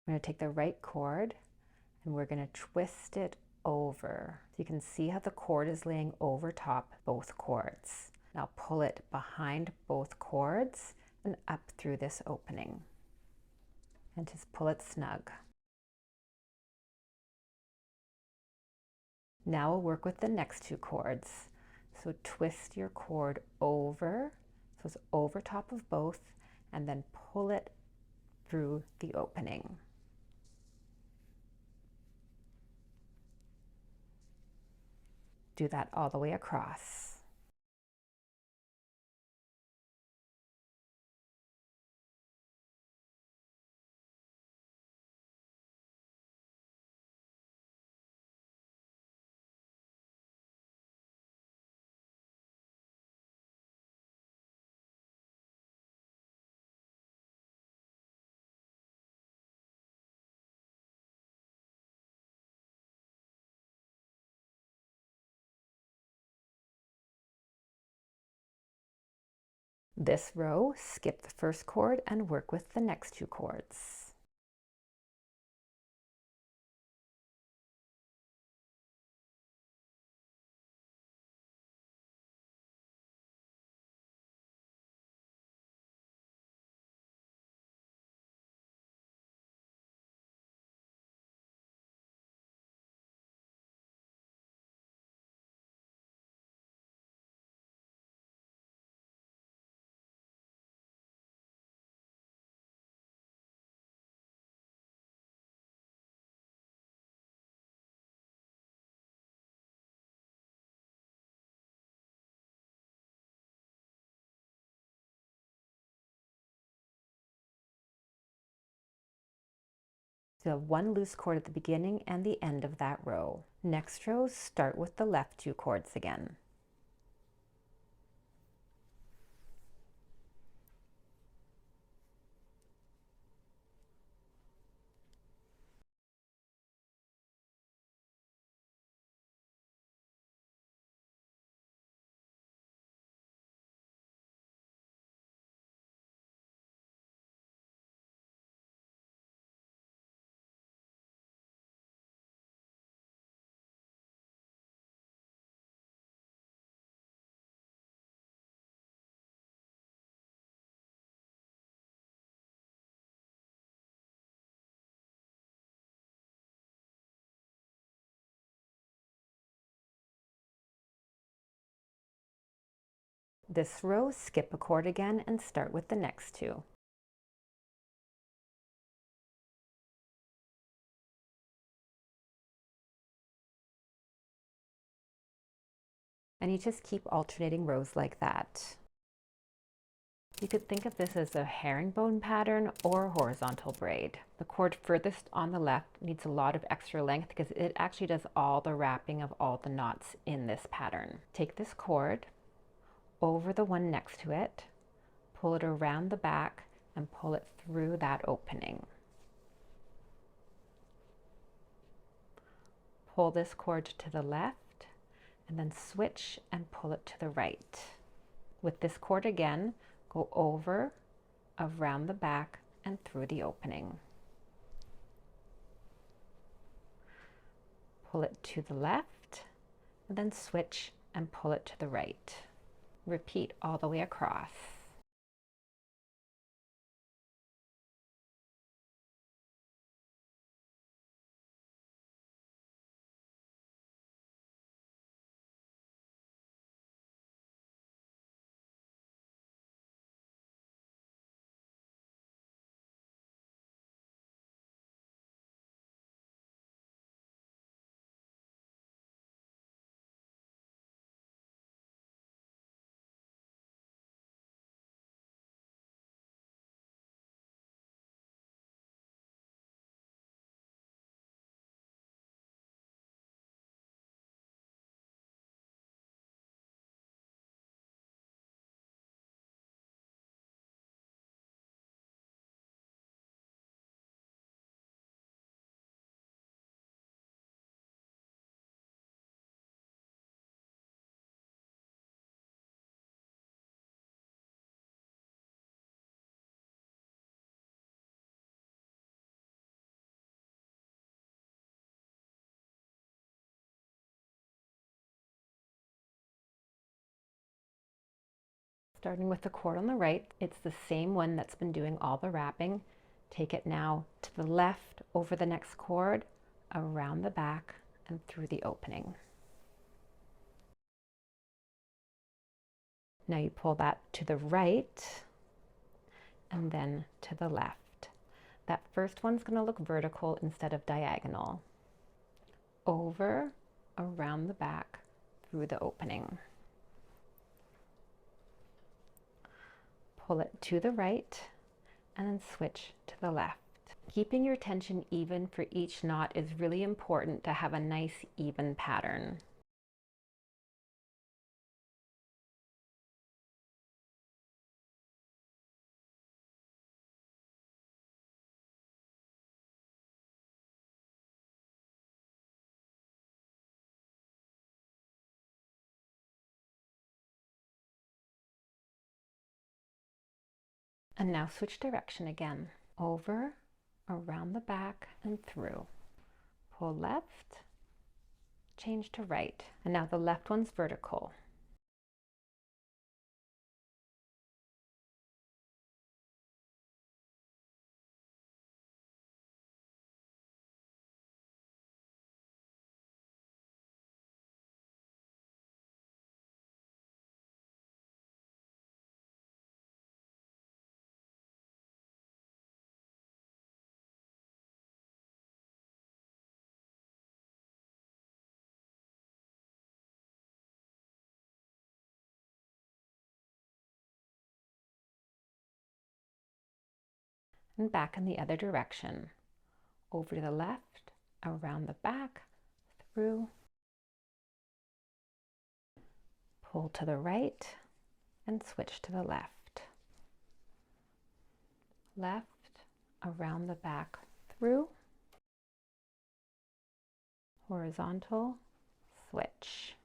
I'm going to take the right cord and we're going to twist it over. So you can see how the cord is laying over top both cords. Now pull it behind both cords and up through this opening. And just pull it snug. Now we'll work with the next two cords. So twist your cord over, so it's over top of both, and then pull it through the opening. Do that all the way across. This row, skip the first cord and work with the next two cords. So you have one loose cord at the beginning and the end of that row. Next row, start with the left two cords again. This row, skip a cord again and start with the next two. And you just keep alternating rows like that. You could think of this as a herringbone pattern or horizontal braid. The cord furthest on the left needs a lot of extra length because it actually does all the wrapping of all the knots in this pattern. Take this cord over the one next to it, pull it around the back and pull it through that opening. Pull this cord to the left and then switch and pull it to the right. With this cord again, go over, around the back, and through the opening. Pull it to the left, and then switch and pull it to the right. Repeat all the way across. Starting with the cord on the right, it's the same one that's been doing all the wrapping. Take it now to the left over the next cord, around the back and through the opening. Now you pull that to the right and then to the left. That first one's going to look vertical instead of diagonal. Over, around the back, through the opening. Pull it to the right and then switch to the left. Keeping your tension even for each knot is really important to have a nice even pattern. And now switch direction again. Over, around the back and through. Pull left, change to right. And now the left one's vertical. And back in the other direction. Over to the left, around the back, through. Pull to the right and switch to the left. Left, around the back, through. Horizontal, switch.